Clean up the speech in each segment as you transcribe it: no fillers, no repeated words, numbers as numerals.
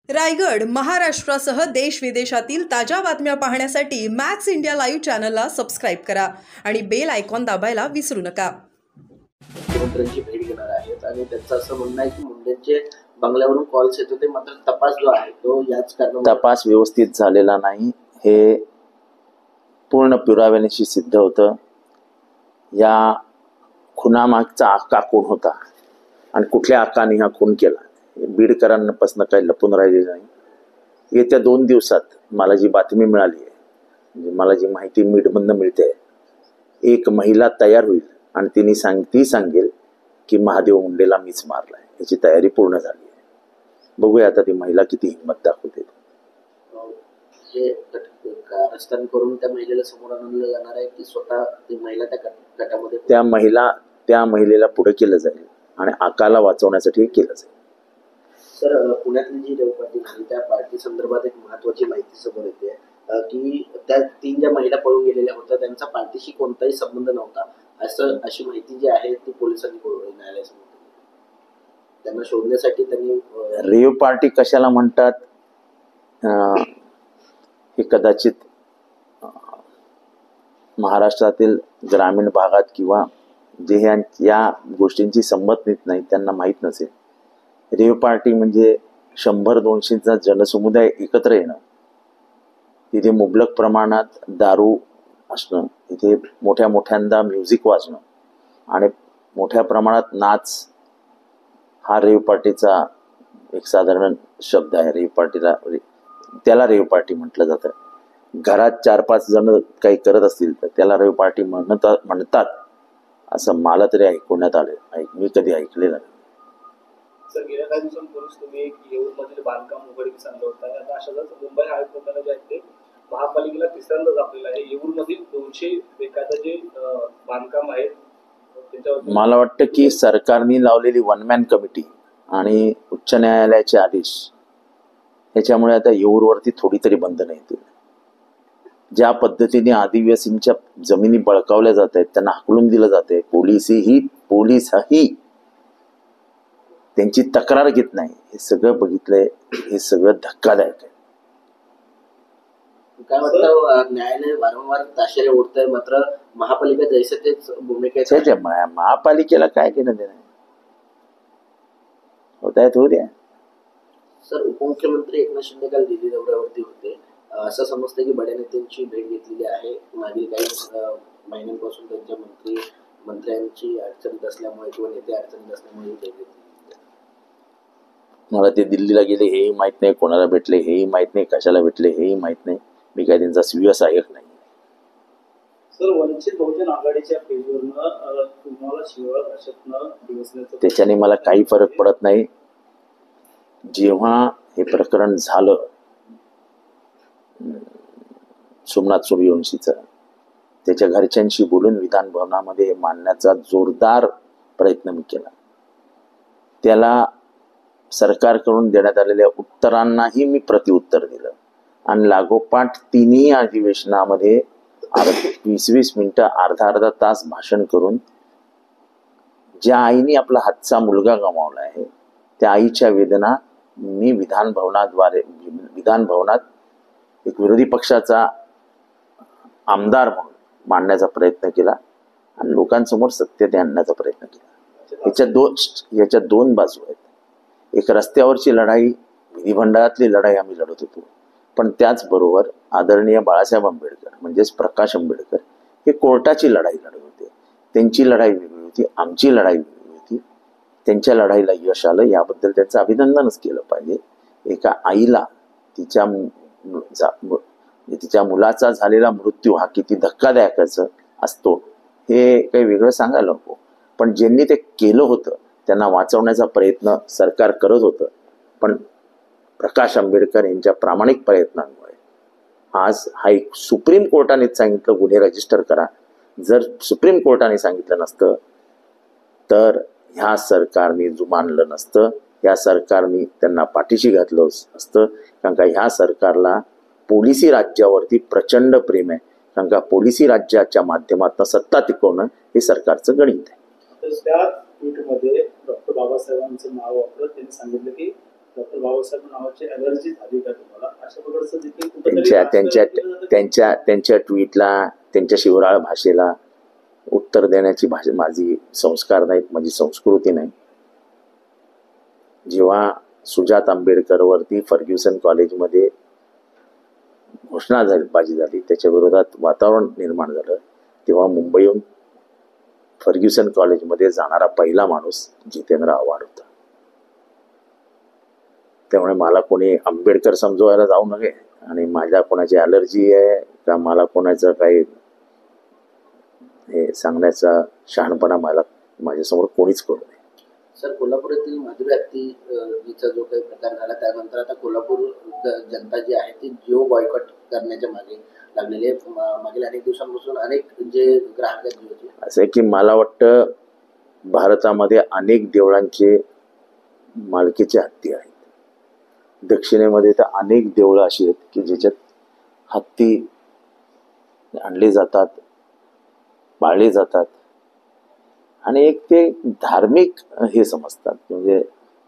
रायगड महाराष्ट्रासह देश विदेशातील ताज्या बातम्या पाहण्यासाठी मॅक्स इंडिया लाईव्ह चॅनलला सबस्क्राइब करा आणि बेल आयकॉन दाबायला विसरू नका। मुख्यमंत्र्यांची भेट घेणार आहेत आणि त्यांचं असं म्हणणं आहे की मुंडेंचे बंगल्यावरून कॉल्स येत होते, मात्र तपास जो आहे तो याच कारणामुळे तपास व्यवस्थित झालेला नाही हे पूर्ण पुराव्यानिशी सिद्ध होतं। या खुनामागचा आका कोण होता आणि कुठल्या आकाने हा खून केला बीडकरांपासून काही लपून राहिले नाही। येत्या 2 दिवसात मला जी बातमी मिळाली आहे, म्हणजे मला जी माहिती मीडमधून मिळते, एक महिला तयार होईल आणि ती सांगेल की महादेव मुंडेला मीच मारलाय। याची तयारी पूर्ण झाली आहे। बघूया आता ती महिला किती हिंमत दाखवते। कारस्थान करून त्या महिलेला समोर आणलं जाणार आहे की स्वतः ती महिला त्या गटामध्ये त्या महिलेला पुढे केलं जाईल आणि आकाला वाचवण्यासाठी केलं जाईल। सर, पुण्यातली जी रेव पार्टी झाली त्या पार्टी संदर्भात एक महत्वाची माहिती समोर येते की त्या 3 ज्या महिला पळून गेलेल्या होत्या त्यांचा पार्टीशी कोणताही संबंध नव्हता, अशी माहिती जी आहे ती पोलिसांनी न्यायालयासमोर दिली। त्यांना शोधण्यासाठी त्यांनी रेव पार्टी कशाला म्हणतात हे कदाचित महाराष्ट्रातील ग्रामीण भागात किंवा जे या गोष्टींची संबंधित नाही त्यांना माहीत नसेल। रेव पार्टी म्हणजे 100-200चा जनसमुदाय एकत्र येणं, तिथे मुबलक प्रमाणात दारू असणं, तिथे मोठ्यांदा म्युझिक वाजणं आणि मोठ्या प्रमाणात नाच हा रेव पार्टीचा एक साधारण शब्द आहे। रेव पार्टीला त्याला रेव पार्टी म्हटलं जातं। घरात 4-5 जण काही करत असतील तर त्याला रेव पार्टी म्हणतात असं मला तरी ऐकवण्यात आले, मी कधी ऐकलेलं नाही। सर, गेल्या काही दिवसांपूर्वीच तुम्ही येऊरमधील बांधकाम उघडकीस आणलं होतं आणि आता अशाच मुंबई हायकोर्टाने जे आहे ते महापालिकेला तिसऱ्यांदाच आपल्याला आहे येऊरमधील 200 बेकायदा जे बांधकाम आहेत त्याच्यावर मला वाटतं की सरकारने लावलेली 1 मॅन कमिटी आणि उच्च न्यायालयाचे आदेश याच्यामुळे आता येऊरवरती थोडी तरी बंधनं येतील। ज्या पद्धतीने आदिवासींच्या जमिनी बळकावल्या जात आहेत, त्यांना हाकलून दिलं जाते, पोलीसही त्यांची तक्रार घेत नाही, हे सगळं बघितलंय, हे सगळं धक्कादायक आहे। काय वाटतं, न्यायालय वारंवार ताशेरे ओढतंय मात्र महापालिका जैसे तेच भूमिका महापालिकेला काय केलं देणं होत आहे होऊ द्या। सर, उपमुख्यमंत्री एकनाथ शिंदे काल दिल्ली दौऱ्यावरती होते, असं समजतं की बड्या नेत्यांची भेट घेतलेली आहे। मागील काही महिन्यांपासून त्यांच्या मंत्र्यांची अडचणीत असल्यामुळे किंवा नेते अडचणीत असल्यामुळे भेट घेतली। मला ते दिल्लीला गेले हेही माहित नाही, कोणाला भेटले हेही माहित नाही, कशाला भेटले हेही माहित नाही, मी काय त्यांचा सहाय्यक नाही। सर, वंचित बहुजन आघाडीच्या पेजवरनं तुम्हाला शिवाळ भाषेतनं दिवसण्याचं त्याच्याने मला काही फरक पडत नाही। जेव्हा हे प्रकरण झालं सोमनाथ सूर्यवंशीचं, त्याच्या घरच्यांशी बोलून विधान भवनामध्ये मांडण्याचा जोरदार प्रयत्न मी केला। त्याला सरकारकडून देण्यात आलेल्या उत्तरांनाही मी प्रत्युत्तर दिलं आणि लागोपाठ 3ही अधिवेशनामध्ये 20-20 मिनिटं, अर्धा तास भाषण करून ज्या आईने आपला हातचा मुलगा गमावला आहे त्या आईच्या वेदना मी विधान भवनात एक विरोधी पक्षाचा आमदार म्हणून मांडण्याचा प्रयत्न केला आणि लोकांसमोर सत्य ते आणण्याचा प्रयत्न केला। याच्या दोन बाजू आहेत। एक रस्त्यावरची लढाई, विधिमंडळातली लढाई आम्ही लढत होतो, पण त्याचबरोबर आदरणीय बाळासाहेब आंबेडकर म्हणजेच प्रकाश आंबेडकर हे कोर्टाची लढाई लढत होते। त्यांची लढाई वेगळी होती, आमची लढाई वेगळी होती। त्यांच्या लढाईला यश आलं याबद्दल त्यांचं अभिनंदनच केलं पाहिजे। एका आईला तिच्या मुलाचा झालेला मृत्यू हा किती धक्कादायक असतो हे काही वेगळं सांगायला नको, पण ज्यांनी ते केलं होतं त्यांना वाचवण्याचा प्रयत्न सरकार करत होतं। पण प्रकाश आंबेडकर यांच्या प्रामाणिक प्रयत्नांमुळे आज सुप्रीम कोर्टाने सांगितलं गुन्हे रजिस्टर करा। जर सुप्रीम कोर्टाने सांगितलं नसतं तर ह्या सरकारने जुमानलं नसतं, या सरकारने त्यांना पाठीशी घातलं असतं। कारण का ह्या सरकारला पोलिसी राज्यावरती प्रचंड प्रेम आहे, कारण का पोलिसी राज्याच्या माध्यमातून सत्ता टिकवणं हे सरकारचं गणित आहे। त्या ट्विटमध्ये डॉक्टर बाबासाहेबांचं नाव वापरत त्यांनी सांगितलं की डॉक्टर बाबासाहेब नावाची अलर्जी झाली का तुम्हाला, अशा प्रकारचं देखील त्यांच्या त्यांच्या त्यांच्या त्यांच्या ट्विटला, त्यांच्या शिवराळ भाषेला उत्तर देण्याची भाषा माझी संस्कार नाहीत, माझी संस्कृती नाही. जेव्हा सुजात आंबेडकरवरती फर्ग्युसन कॉलेजमध्ये घोषणाबाजी झाली, त्याच्या विरोधात वातावरण निर्माण झालं, तेव्हा मुंबईहून फर्ग्युसन कॉलेजमध्ये जाणारा पहिला माणूस जितेंद्र आव्हाड होता. त्यामुळे मला कोणी आंबेडकर समजवायला जाऊ नये आणि माझ्या कोणाची अलर्जी आहे का मला कोणाचं काही हे सांगण्याचा शहाणपणा मला माझ्यासमोर कोणीच करू नये. सर, कोल्हापुरातील माधुरी हत्तीचा जो काही प्रकार झाला त्यानंतर आता कोल्हापूर जनता जी आहे ती जिओ बॉयकॉट करण्याच्या मागे लागलेली आहे. मागील अनेक दिवसांपासून अनेक जे ग्राहक आहेत जिओचे, असं आहे की मला वाटतं भारतामध्ये अनेक देवळांचे मालकीचे हत्ती आहेत. दक्षिणेमध्ये तर अनेक देवळं अशी आहेत की ज्याच्यात हत्ती आणले जातात, पाळले जातात आणि एक ते धार्मिक हे समजतात. म्हणजे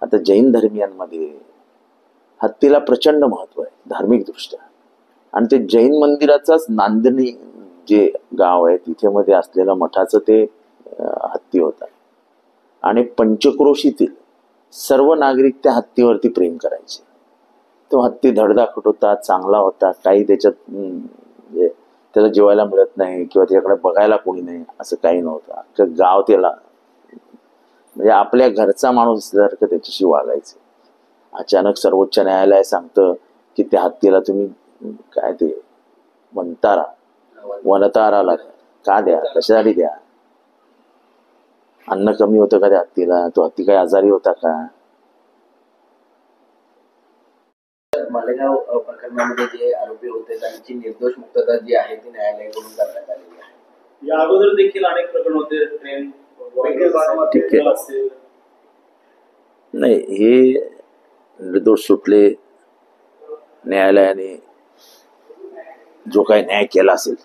आता जैन धर्मियांमध्ये हत्तीला प्रचंड महत्व आहे धार्मिक दृष्ट्या, आणि ते जैन मंदिराचाच नांदणी जे गाव आहे तिथे मध्ये असलेलं मठाचं ते हत्ती होता. आणि पंचक्रोशीतील सर्व नागरिक त्या हत्तीवरती प्रेम करायचे. तो हत्ती धडधाकट होता, चांगला होता, काही त्याच्यात म्हणजे त्याला जेवायला मिळत नाही किंवा त्याच्याकडे बघायला कोणी नाही असं काही नव्हतं. अख्खं गाव त्याला म्हणजे आपल्या घरचा माणूस सारखं त्याच्याशी वागायचं. अचानक सर्वोच्च न्यायालय सांगतं की त्या हत्तीला तुम्ही काय ते वनताराला का द्या, कशासाठी द्या? अन्न कमी होतं का त्या हत्तीला? तो हत्ती काय आजारी होता का? मालेगाव प्रकरणामध्ये जे आरोपी होते त्यांची निर्दोष मुक्तता जी आहे ती न्यायालयाकडून करण्यात आलेली आहे. या अगोदर देखील अनेक प्रकरण होते. ट्रेन ठीक आहे. नाही, हे निर्दोष सुटले. न्यायालयाने जो काही न्याय केला असेल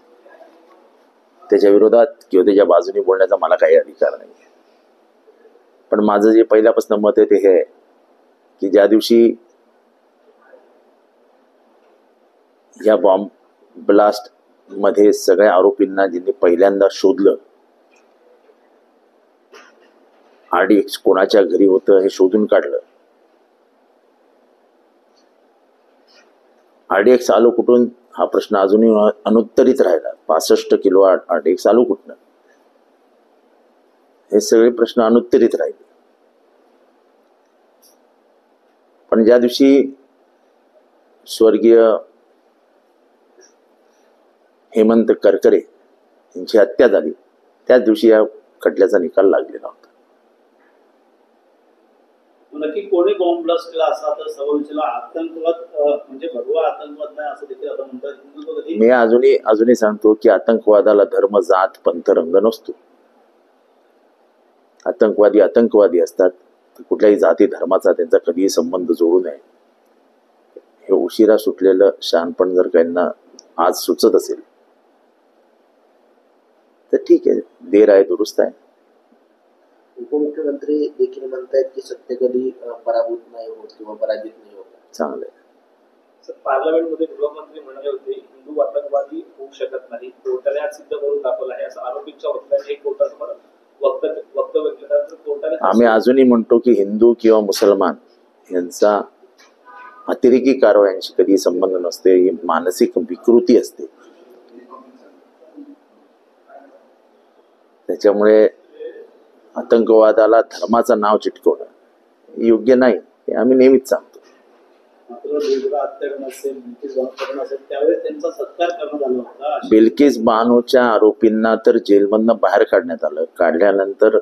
त्याच्या विरोधात किंवा त्याच्या बाजूने बोलण्याचा मला काही अधिकार नाही. पण माझं जे पहिल्यापासून मत आहे ते हे आहे की ज्या दिवशी या बॉम्ब ब्लास्ट मध्ये सगळ्या आरोपींना ज्यांनी पहिल्यांदा शोधलं, RDX कोणाच्या घरी होतं हे शोधून काढलं. RDX आलो कुठून हा प्रश्न अजूनही अनुत्तरित राहिला. 65 किलो RDX आलो कुठनं, हे सगळे प्रश्न अनुत्तरित राहिले. पण ज्या दिवशी स्वर्गीय हेमंत करकरे यांची हत्या झाली त्याच दिवशी या खटल्याचा निकाल लागलेला होता. नक्की कोणी बॉम्ब ब्लास्ट केला असा तर सवाल आतंकवाद म्हणजे भगवा आतंकवाद नाही असं देखील आता म्हणतात. मी अजूनही सांगतो की आतंकवादाला धर्म, जात, पंथ, रंग नसतो. आतंकवादी असतात. कुठल्याही जाती धर्माचा त्यांचा कधीही संबंध जोडू नये. हे उशिरा सुटलेलं शहाणपण जर त्यांना आज सुचत असेल तर ठीक आहे, देर आहे दुरुस्त आहे. उपमुख्यमंत्री देखील म्हणतायत की सत्य कधी पराभूत नाही होत किंवा पराजित नाही होत. चांगलं आहे. पार्लमेंटमध्ये गृहमंत्री म्हणाले होते हिंदू आतंकवादी होऊ शकत नाही. कोर्टाने आज सिद्ध करून दाखवलं आहे असं आरोपींच्या वकिलांनी कोर्टासमोर वक्तव्य केलं. तर कोर्टाने आम्ही अजूनही म्हणतो की हिंदू किंवा मुसलमान यांचा अतिरेकी कारवायांशी कधी संबंध नसते. ही मानसिक विकृती असते. त्याच्यामुळे आतंकवादाला धर्माचं नाव चिटकवणं योग्य नाही हे आम्ही नेहमीच सांगतो. बिल्किस बानोच्या आरोपींना तर जेलमधनं बाहेर काढण्यात आलं. काढल्यानंतर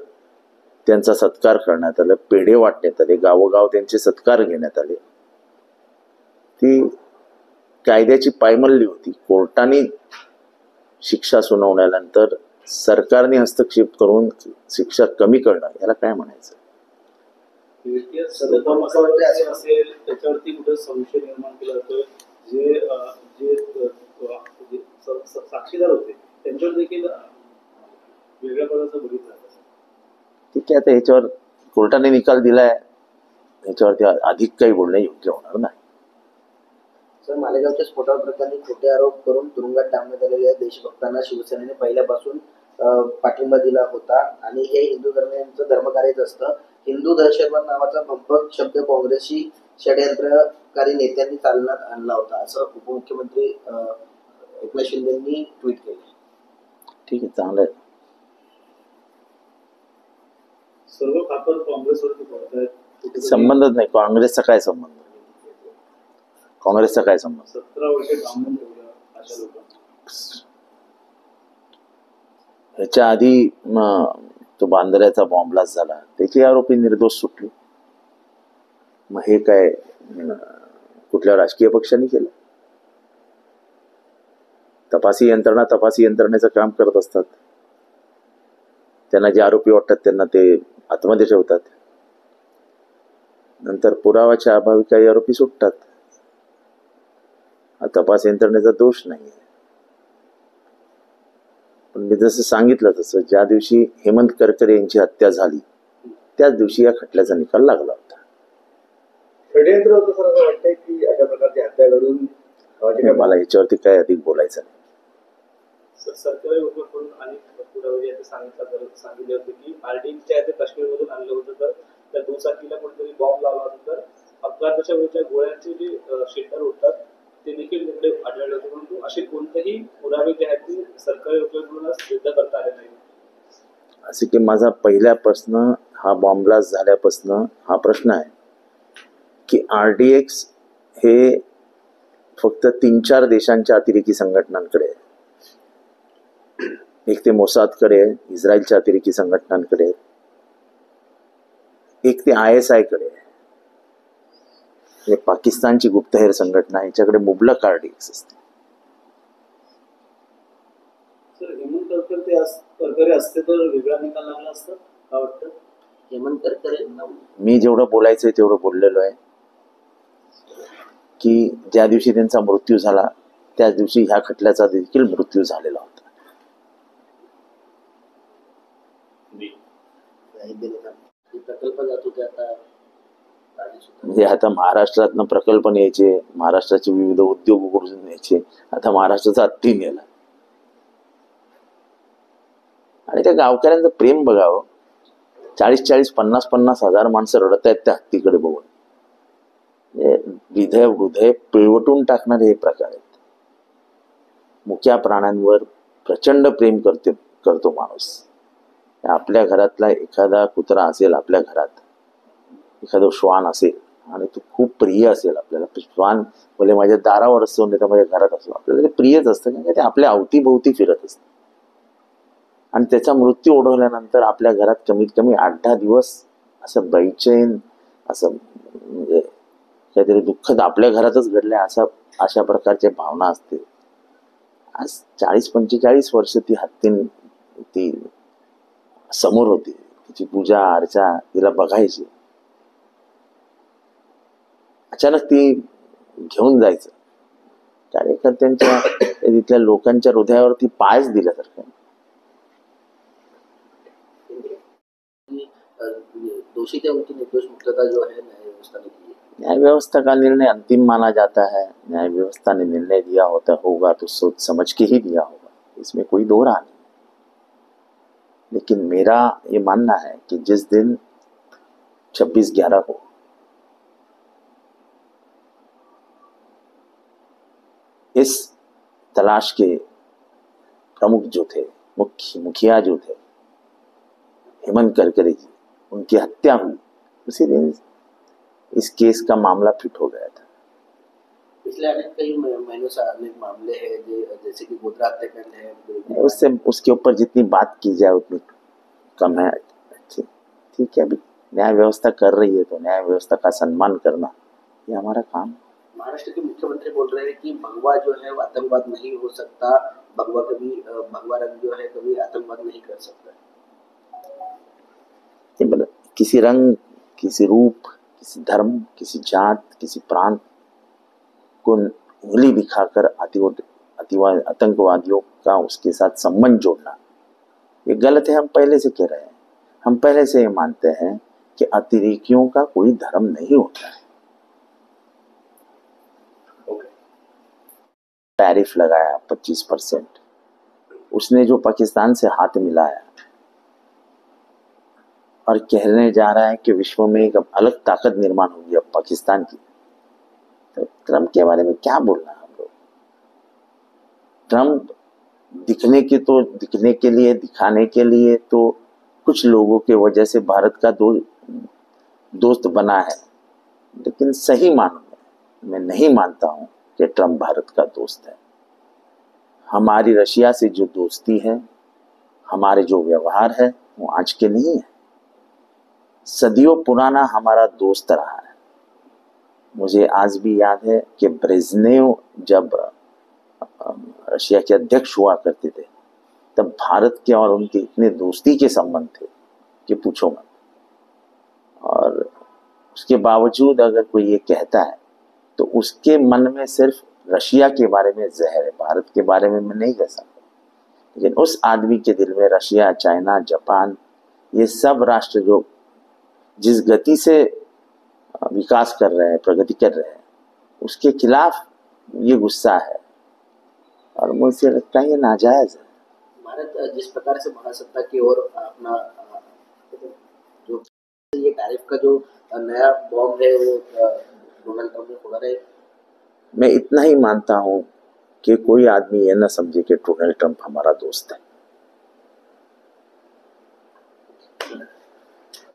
त्यांचा सत्कार करण्यात आला, पेढे वाटण्यात आले, गावोगाव त्यांचे सत्कार घेण्यात आले. ती कायद्याची पायमल्ली होती. कोर्टाने शिक्षा सुनावल्यानंतर सरकारने हस्तक्षेप करून शिक्षा कमी करणं याला काय म्हणायचं? असेल त्याच्यावरती कुठे संशय निर्माण केला जातोय. जे साक्षीदार होते त्यांच्यावर देखील वेगळ्या प्रकारचं बघितलं. ठीक आहे, आता ह्याच्यावर कोर्टाने निकाल दिलाय, याच्यावरती अधिक काही बोलणे योग्य होणार नाही. सर, मालेगावच्या स्फोटाप्रकरणी खोटे आरोप करून तुरुंगात डांबण्यात आलेल्या देशभक्तांना शिवसेनेने पहिल्यापासून पाठिंबा दिला होता आणि हे हिंदू धर्मियांचं धर्मकार्यच असतं. हिंदू दहशतवाद नावाचा भंपक शब्द काँग्रेसशी षड्यंत्रकारी नेत्यांनी चालण्यात आणला होता, असं उपमुख्यमंत्री एकनाथ शिंदेंनी ट्विट केलं. ठीक आहे, चांगलं आहे. सर्व खापर काँग्रेसवरती पडतायत. संबंधच नाही. काँग्रेसचा काय संबंध? काँग्रेसचा काय संबंध? 17 वर्षे थांबून ठेवलं अशा लोकांना. ह्याच्या आधी तो बांद्र्याचा बॉम्ब ब्लास्ट झाला, त्याचे आरोपी निर्दोष सुटले. मग हे काय कुठल्या राजकीय पक्षांनी केलं? तपासी यंत्रणेचं काम करत असतात. त्यांना जे आरोपी वाटतात त्यांना ते आतमध्ये ठेवतात. नंतर पुरावाच्या अभावी काही आरोपी सुटतात. हा तपास यंत्रणेचा दोष नाही. पण मी जसं सांगितलं तसं ज्या दिवशी हेमंत करकरे यांची हत्या झाली त्याच दिवशी या खटल्याचा निकाल लागला होता. षड्यंत्र होतं सर, असं वाटतंय की अशा प्रकारची हत्या घडून मला याच्यावरती काय अधिक बोलायचं नाही. सरकारी वकीलकडून आणि पुरावे सांगितले होते की आरडीएक्सच्या ते काश्मीरमधून आणलं होतं, तर त्या दुचाकीला कोणतरी बॉम्ब लावला होता, तर अपघाताच्या वेळच्या गोळ्यांचे जे शेल्टर होतात ते देखील तिकडे आढळले होते. परंतु असे कोणतेही पुरावे जे आहेत ते सरकारी वकीलकडून सिद्ध करता आले नाही. असे की माझा पहिल्यापासून हा बॉम्ब ब्लास्ट झाल्यापासून हा प्रश्न आहे की आरडीएक्स हे फक्त 3-4 देशांच्या अतिरेकी संघटनांकडे आहे. एक ते मोसादकडे, इस्रायलच्या अतिरेकी संघटनांकडे, एक ते ISI कडे, पाकिस्तानची गुप्तहेर संघटना, याच्याकडे मुबलक आरडीएक्स असते. सर, हेमंत करकरे असते तर वेगळा निकाल लागला असता का वाटतं? हेमंत करकरे, मी जेवढं बोलायचंय तेवढं बोललेलो आहे की ज्या दिवशी त्यांचा मृत्यू झाला त्याच दिवशी ह्या खटल्याचा देखील मृत्यू झालेला होता. प्रकल्प जात होते आता म्हणजे आता महाराष्ट्रातनं प्रकल्प न्यायचे, महाराष्ट्राचे विविध उद्योग उघडून न्यायचे. आता महाराष्ट्राचा हत्ती नेला आणि त्या गावकऱ्यांचं प्रेम बघावं. 40-40, 50-50 हजार माणसं रडत आहेत त्या हत्तीकडे बघून. हृदय पिळवटून टाकणारे हे प्रकार आहेत. मुक्या प्राण्यांवर प्रचंड प्रेम करतो माणूस. आपल्या घरातला एखादा कुत्रा असेल, आपल्या घरात एखादं श्वान असेल आणि तो खूप प्रिय असेल आपल्याला. श्वान भले माझ्या दारावर असतो नाही तर माझ्या घरात असतो, आपल्याला ते प्रियच असतं कारण ते आपल्या अवतीभोवती फिरत असतं. आणि त्याचा मृत्यू ओढवल्यानंतर आपल्या घरात कमीत कमी 8-10 दिवस असं बैचैन, असं म्हणजे काहीतरी दुःखद आपल्या घरातच घडलंय अशा प्रकारच्या भावना असते. आज 40-45 वर्ष ती हत्ती ती समोर होती, तिची पूजा अर्चा तिला बघायची. अचानक ती घेऊन जायचं. कार्यकर्त्यांच्या तिथल्या लोकांच्या हृदयावरती पायच दिल्यासारखं. दोषी के उनकी निर्दोष मुक्तता जो है न्याय व्यवस्था ने की है. न्याय व्यवस्था का निर्णय अंतिम माना जाता है. न्याय व्यवस्था ने निर्णय दिया होगा तो सोच समझ के ही दिया होगा, इसमें कोई दो राह नहीं. लेकिन मेरा ये मानना है कि जिस दिन 26/11 को इस तलाश के प्रमुख जो थे, मुखिया जो थे हेमंत करकरे जी, उनकी हत्या हुई, उसी दिन इस केस का मामला फिट हो गया था. पिछले कई महीनों से अनेक मामले हैं जैसे कि गोधरा हत्याकांड है. उसके ऊपर जितनी बात की जाए उतनी कम है. ठीक है, अभी न्याय व्यवस्था कर रही है तो न्याय व्यवस्था का सम्मान करना ये हमारा काम. महाराष्ट्र के मुख्यमंत्री बोल रहे हैं कि भगवा जो है आतंकवाद नहीं हो सकता. भगवा रंग जो है कभी आतंकवाद नहीं कर सकता. किसी रंग, किसी रूप, किसी धर्म, किसी जात, किसी प्रांत को उंगली दिखाकर आतंकवादियों का उसके साथ संबंध जोड़ना ये गलत है. हम पहले से कह रहे हैं, हम पहले से ये मानते हैं कि अतिरेकियों का कोई धर्म नहीं होता है। टैरिफ लगाया 25%, उसने जो पाकिस्तान से हाथ मिलाया और कहने जा रहा है कि विश्व में एक अलग ताकत निर्माण होगी अब पाकिस्तान की, तो ट्रम्प के बारे में क्या बोलना है हम लोग? ट्रम्प दिखने के लिए, दिखाने के लिए तो कुछ लोगों के वजह से भारत का दोस्त बना है, लेकिन सही मानों में मैं नहीं मानता हूं कि ट्रम्प भारत का दोस्त है। हमारी रशिया से जो दोस्ती है, हमारे जो व्यवहार है, वो आज के नहीं है, सदियों पुराना हमारा दोस्त रहा है। मुझे आज भी याद है कि ब्रेज़नेव जब रशिया के अध्यक्ष हुआ करते थे, तब भारत के और उनके इतने दोस्ती के संबंध थे कि पूछो मत। और उसके बावजूद अगर कोई ये कहता है तो उसके मन में सिर्फ रशिया के बारे में जहर है, भारत के बारे में मैं नहीं कह सकता। लेकिन उस आदमी के दिल में रशिया, चाइना, जापान, ये सब राष्ट्र जो जिस गति से विकास कर रहे हैं, प्रगति कर रहे हैं, उसके खिलाफ ये गुस्सा है और मुझे लगता है ये नाजायज है। भारत जिस प्रकार से महासत्ता की ओर अपना जो ये टैरिफ का जो नया बॉम्ब है वो डोनाल्ड ट्रम्प ने फोड़ा है। मैं इतना ही मानता हूं कि कोई आदमी ये ना समझे कि डोनाल्ड ट्रम्प हमारा दोस्त है।